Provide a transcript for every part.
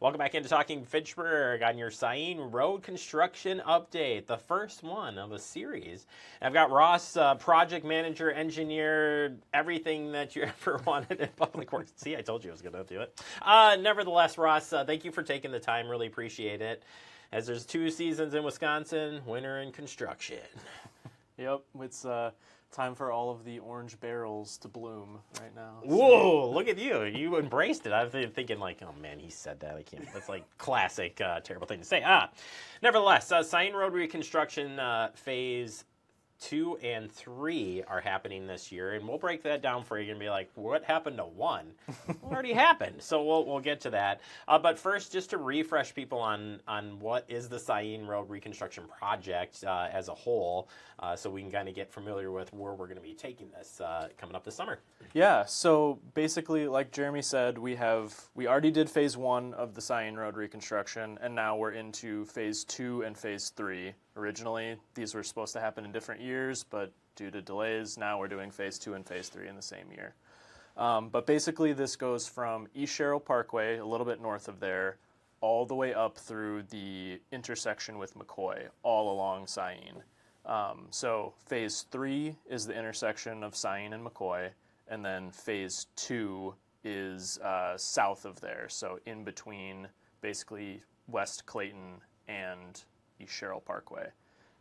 Welcome back into Talking Fitchburg on your Syene Road construction update, the first one of a series. And I've got Ross, project manager, engineer, everything that you ever wanted in public works. See, I told you I was going to do it. Nevertheless, Ross, thank you for taking the time. Really appreciate it. As there's 2 seasons in Wisconsin, winter and construction. Yep, it's time for all of the orange barrels to bloom right now. Whoa, look at you. You embraced it. I've been thinking like, oh man, he said that. I can't. That's like classic terrible thing to say. Nevertheless, Syene Road reconstruction phase 2 and 3 are happening this year, and we'll break that down for you and be like, what happened to 1? What already happened? So we'll get to that. But first, just to refresh people on what is the Syene Road reconstruction project as a whole, so we can kind of get familiar with where we're going to be taking this coming up this summer. Yeah, so basically, like Jeremy said, we already did phase 1 of the Syene Road reconstruction, and now we're into phase 2 and phase 3. Originally, these were supposed to happen in different years, but due to delays, now we're doing phase 2 and phase 3 in the same year. But basically, this goes from East Sherrill Parkway, a little bit north of there, all the way up through the intersection with McCoy, all along Syene. So phase 3 is the intersection of Syene and McCoy, and then phase 2 is south of there, so in between basically West Clayton and East Sherrill Parkway.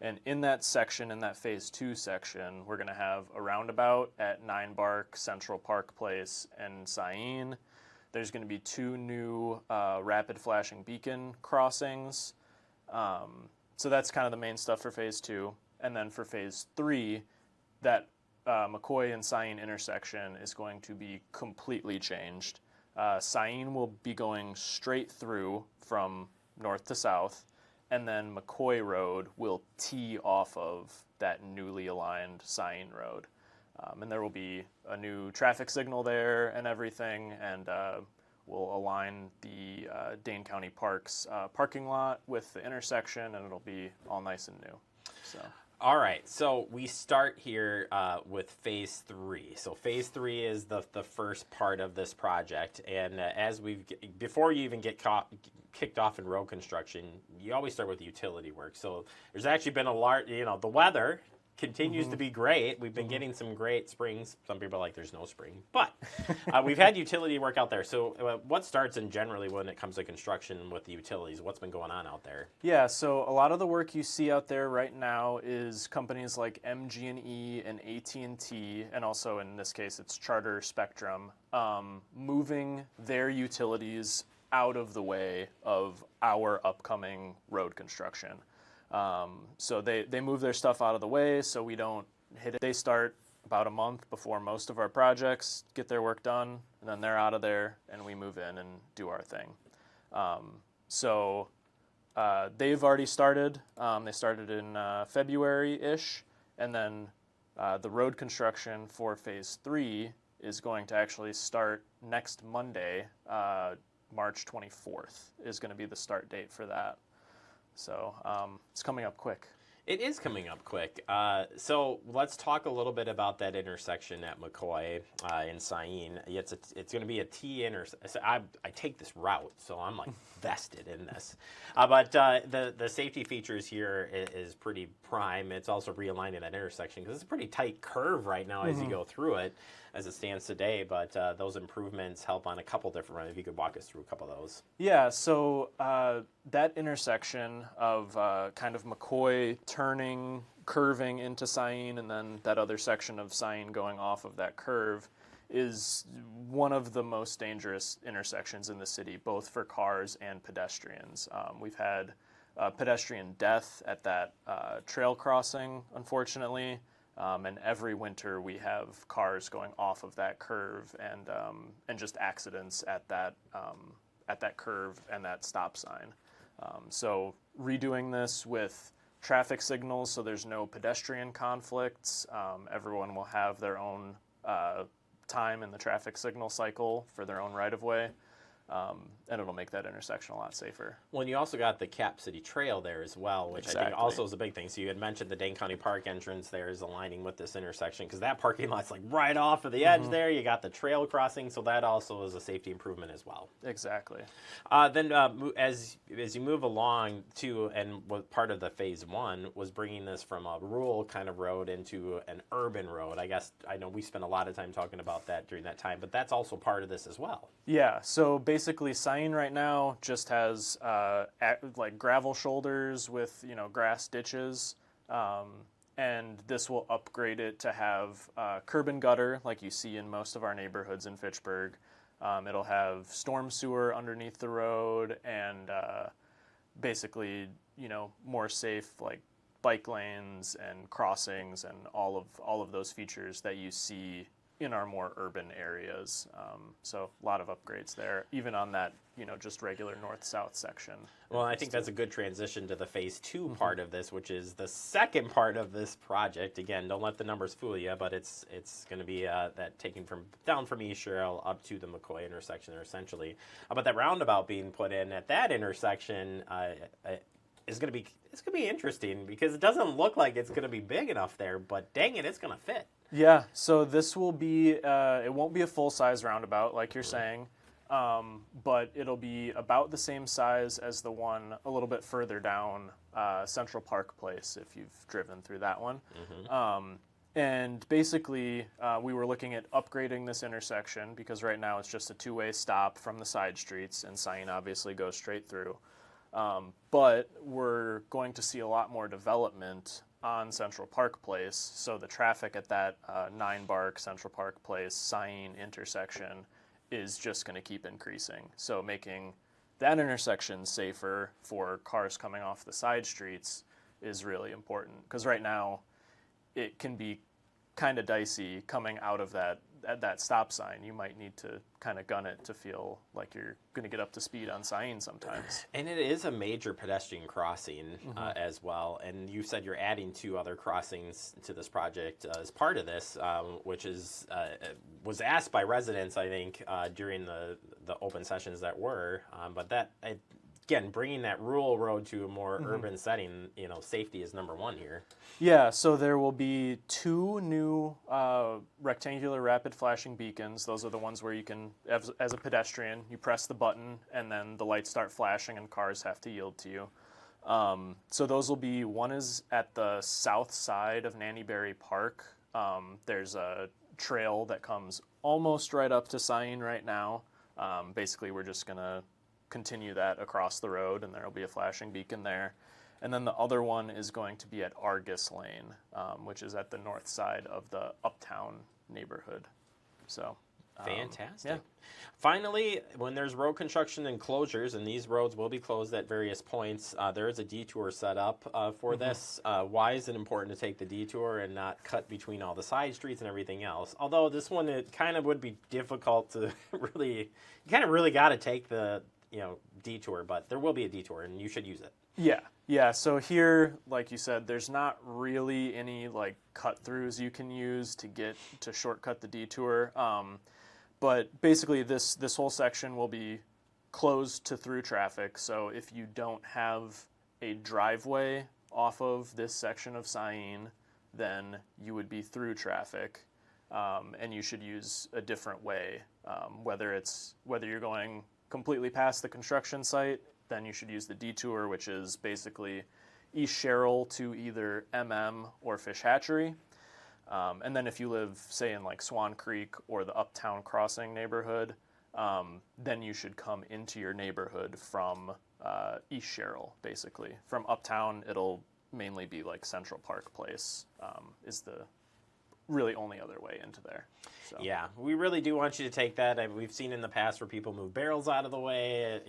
And in that section, in that phase 2 section, we're going to have a roundabout at 9 Bark, Central Park Place, and Syene. There's going to be 2 new rapid flashing beacon crossings. So that's kind of the main stuff for phase 2. And then for phase 3, that McCoy and Syene intersection is going to be completely changed. Syene will be going straight through from north to south, and then McCoy Road will tee off of that newly aligned Syene Road. And there will be a new traffic signal there and everything, and we'll align the Dane County Parks parking lot with the intersection, and it'll be all nice and new. So. All right, so we start here with phase 3. So phase 3 is the first part of this project, and before you even get kicked off in road construction, you always start with utility work. So there's actually been the weather continues to be great. We've been getting some great springs. Some people are like, there's no spring. But we've had utility work out there. So what starts in generally when it comes to construction with the utilities? What's been going on out there? Yeah, so a lot of the work you see out there right now is companies like MG&E and AT&T, and also in this case it's Charter Spectrum, moving their utilities out of the way of our upcoming road construction. So they move their stuff out of the way so we don't hit it. They start about a month before most of our projects get their work done, and then they're out of there and we move in and do our thing. So they've already started. They started in February-ish, and then the road construction for phase 3 is going to actually start next Monday. March 24th is going to be the start date for that. So it's coming up quick. It is coming up quick. So let's talk a little bit about that intersection at McCoy in Syene. It's going to be a T intersection. I take this route, so I'm like vested in this. But the safety features here is pretty prime. It's also realigning that intersection because it's a pretty tight curve right now as you go through it as it stands today. But those improvements help on a couple different, if you could walk us through a couple of those. Yeah, so that intersection of kind of McCoy turning, curving into Syene, and then that other section of Syene going off of that curve is one of the most dangerous intersections in the city, both for cars and pedestrians. We've had pedestrian death at that trail crossing, unfortunately, and every winter we have cars going off of that curve and just accidents at that curve and that stop sign. So redoing this with traffic signals so there's no pedestrian conflicts. Everyone will have their own time in the traffic signal cycle for their own right-of-way. and it'll make that intersection a lot safer. Well, and you also got the Cap City Trail there as well, which I think also is a big thing. So you had mentioned the Dane County Park entrance there is aligning with this intersection because that parking lot's like right off of the edge there. You got the trail crossing, so that also is a safety improvement as well. Exactly. Then as you move along too, and what part of the phase one was bringing this from a rural kind of road into an urban road. I guess I know we spent a lot of time talking about that during that time, but that's also part of this as well. Yeah, so basically Syene right now just has like gravel shoulders with, grass ditches, and this will upgrade it to have curb and gutter like you see in most of our neighborhoods in Fitchburg. It'll have storm sewer underneath the road and basically, more safe like bike lanes and crossings and all of those features that you see in our more urban areas. So a lot of upgrades there, even on that, just regular north-south section. Well, I think that's a good transition to the phase two part of this, which is the second part of this project. Again, don't let the numbers fool you, but it's going to be that taking down from East Sherrill up to the McCoy intersection there, essentially. But that roundabout being put in at that intersection is going to be interesting because it doesn't look like it's going to be big enough there, but dang it, it's going to fit. Yeah, so this will be, it won't be a full-size roundabout like you're saying, but it'll be about the same size as the one a little bit further down Central Park Place, if you've driven through that one. And basically, we were looking at upgrading this intersection because right now it's just a two-way stop from the side streets, and Syene obviously goes straight through. But we're going to see a lot more development on Central Park Place, so the traffic at that 9 Bark, Central Park Place, Syene intersection is just going to keep increasing. So making that intersection safer for cars coming off the side streets is really important, because right now it can be kind of dicey coming out of that stop sign. You might need to kind of gun it to feel like you're going to get up to speed on Syene sometimes. And it is a major pedestrian crossing as well. And you said you're adding 2 other crossings to this project as part of this, which was asked by residents, I think, during the open sessions that were. But that, again, bringing that rural road to a more urban setting, safety is number one here. Yeah, so there will be 2 new rectangular rapid flashing beacons. Those are the ones where you can, as a pedestrian, you press the button and then the lights start flashing and cars have to yield to you. So those will be, one is at the south side of Nannyberry Park. There's a trail that comes almost right up to Syene right now. Basically, we're just going to continue that across the road, and there will be a flashing beacon there. And then the other one is going to be at Argus Lane, which is at the north side of the Uptown neighborhood. So, fantastic. Yeah. Finally, when there's road construction and closures, and these roads will be closed at various points, there is a detour set up for this. Why is it important to take the detour and not cut between all the side streets and everything else? Although this one, it kind of would be difficult to really, you kind of really got to take the detour, but there will be a detour and you should use it. Yeah. So here, like you said, there's not really any like cut throughs you can use to shortcut the detour. But basically this whole section will be closed to through traffic. So if you don't have a driveway off of this section of Syene, then you would be through traffic. And you should use a different way, whether you're going completely past the construction site, then you should use the detour, which is basically East Sherrill to either or Fish Hatchery. And then if you live, say, in like Swan Creek or the Uptown Crossing neighborhood, then you should come into your neighborhood from East Sherrill, basically. From Uptown, it'll mainly be like Central Park Place is the really only other way into there. So. Yeah, we really do want you to take that. We've seen in the past where people move barrels out of the way,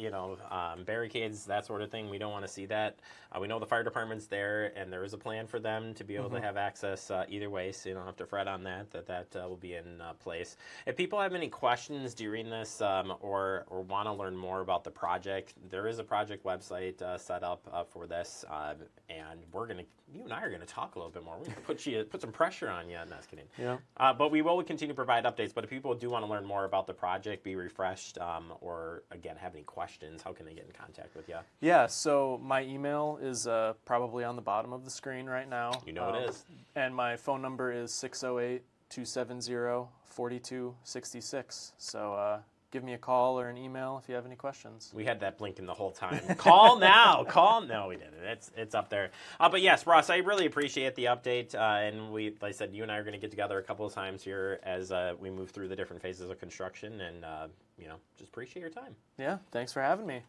barricades, that sort of thing. We don't want to see that. We know the fire department's there, and there is a plan for them to be able to have access either way, so you don't have to fret on that will be in place. If people have any questions during this or want to learn more about the project, there is a project website set up for this, and you and I are going to talk a little bit more. We're going to put some pressure on you on this. kidding. Yeah. But we will continue to provide updates. But if people do want to learn more about the project, be refreshed, or again have any questions, how can they get in contact with you? Yeah, so my email is probably on the bottom of the screen right now. You know it is. And my phone number is 608-270-4266. So give me a call or an email if you have any questions. We had that blinking the whole time. Call now. Call. No, we didn't. It's up there. But yes, Ross, I really appreciate the update. And like I said, you and I are going to get together a couple of times here as we move through the different phases of construction. And, just appreciate your time. Yeah, thanks for having me.